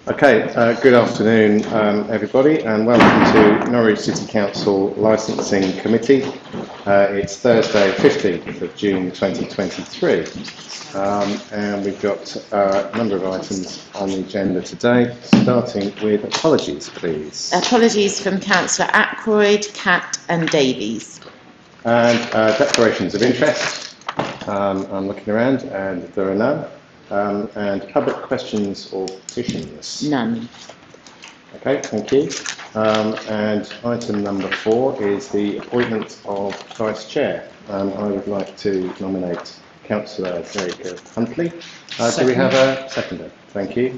Okay, good afternoon everybody, and welcome to Norwich City Council Licensing Committee. It's Thursday 15th of June 2023 and we've got a number of items on the agenda today, starting with apologies please. Apologies from Councillor Ackroyd, Catt and Davies. And declarations of interest. I'm looking around and there are none. And public questions or petitions? None. Okay, thank you. And item number 4 is the appointment of Vice Chair. I would like to nominate Councillor Derek Huntley. Do we have a seconder? Thank you.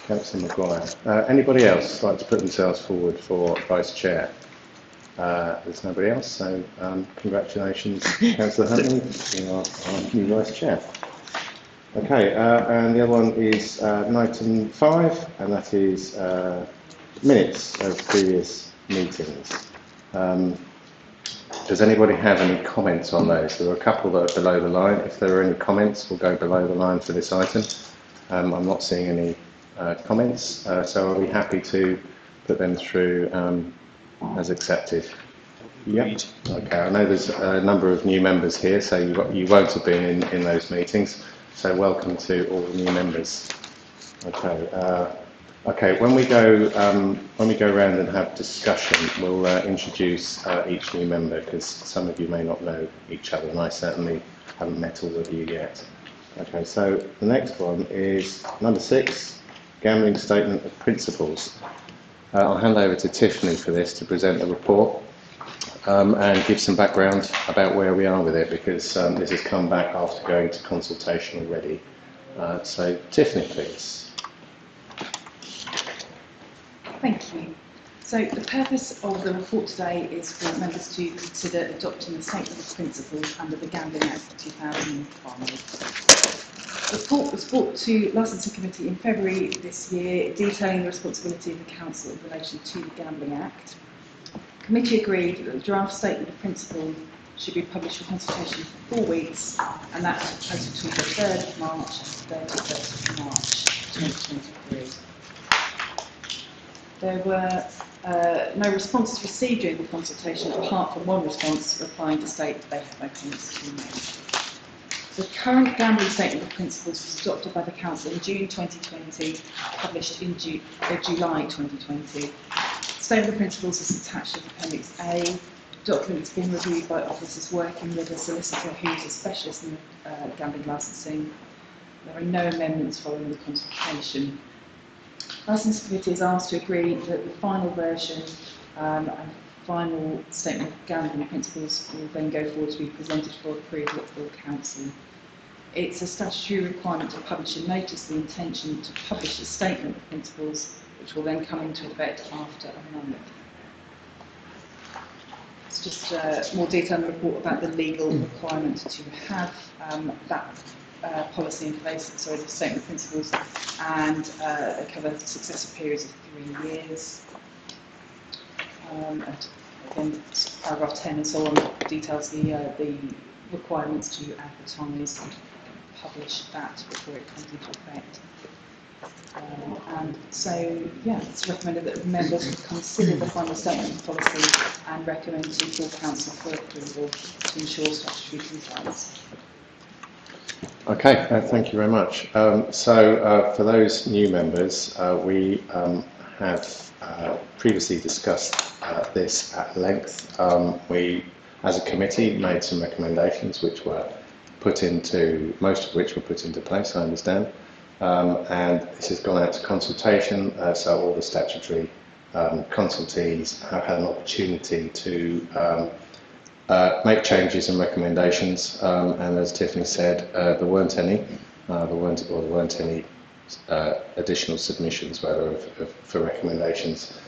Councillor Maguire. Anybody else like to put themselves forward for Vice Chair? There's nobody else, so congratulations, Councillor Huntley, being our new Vice Chair. Okay, and the other one is item 5, and that is minutes of previous meetings. Does anybody have any comments on those? There are a couple that are below the line. If there are any comments, we'll go below the line for this item. I'm not seeing any comments, so I'll be happy to put them through as accepted. Yep. Okay, I know there's a number of new members here, so you won't have been in those meetings. So welcome to all the new members. Okay. Okay. When we go around and have discussion, we'll introduce each new member because some of you may not know each other, and I certainly haven't met all of you yet. Okay. So the next one is number 6, gambling statement of principles. I'll hand over to Tiffany for this to present the report. And give some background about where we are with it, because this has come back after going to consultation already. So, Tiffany, please. Thank you. So, the purpose of the report today is for members to consider adopting the Statement of Principles under the Gambling Act of 2005. The report was brought to Licensing Committee in February this year, detailing the responsibility of the Council in relation to the Gambling Act. The committee agreed that the draft statement of principle should be published for consultation for 4 weeks, and that took place between the 3rd of March and the 31st of March 2023. There were no responses received during the consultation, apart from one response replying to state that they had no comments to be made. The current gambling statement of principles was adopted by the Council in June 2020, published in July 2020. The Statement of Principles is attached to Appendix A. The document has been reviewed by officers working with a solicitor who is a specialist in gambling licensing. There are no amendments following the consultation. The Licensing Committee is asked to agree that the final version and final Statement of Gambling Principles will then go forward to be presented for approval at full Council. It's a statutory requirement to publish a notice of the intention to publish a Statement of Principles, which will then come into effect after a month. It's just more detail in the report about the legal requirement to have that policy in place, so the Statement of Principles, and they cover successive periods of 3 years. And again, paragraph 10 and so on details the requirements to advertise and publish that before it comes into effect. And so, yeah, it's recommended that members consider the final statement of policy and recommend to full Council for approval to ensure statutory compliance. Okay, thank you very much. So, for those new members, we have previously discussed this at length. We, as a committee, made some recommendations which were most of which were put into place, I understand. And this has gone out to consultation, so all the statutory consultees have had an opportunity to make changes and recommendations, and as Tiffany said, there weren't any additional submissions for recommendations.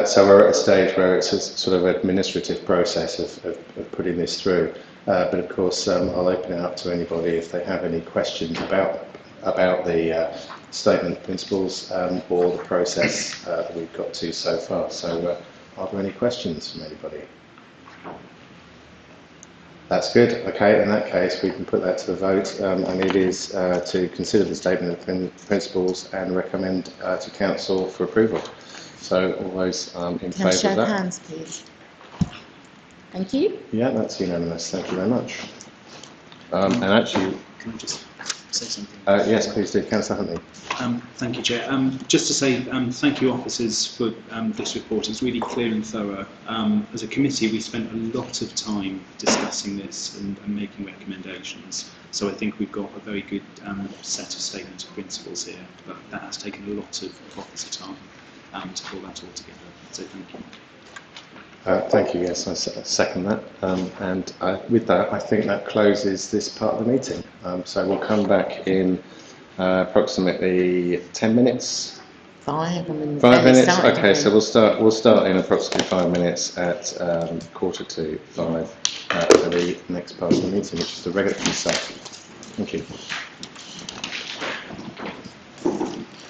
So we're at a stage where it's a sort of administrative process of putting this through. But of course, I'll open it up to anybody if they have any questions about the statement of principles or the process that we've got to so far. So, are there any questions from anybody? That's good. Okay, in that case, we can put that to the vote, and it is to consider the statement of principles and recommend to council for approval. So, all those in Can I favour show of that? hands, please? Thank you. Yeah, that's unanimous. Thank you very much. And actually, Can I just say something? yes, please do, Councillor Huntley. Thank you, Chair. Just to say thank you, officers, for this report. It's really clear and thorough. As a committee, we spent a lot of time discussing this and making recommendations. So I think we've got a very good set of statements of principles here. But that has taken a lot of officer time to pull that all together. So thank you. Thank you, yes, I second that. And with that, I think that closes this part of the meeting. So we'll come back in approximately 10 minutes. 5. I mean, 5 minutes? started, Okay, so we'll start in approximately 5 minutes at 4:45 for the next part of the meeting, which is the regulatory stuff. Thank you.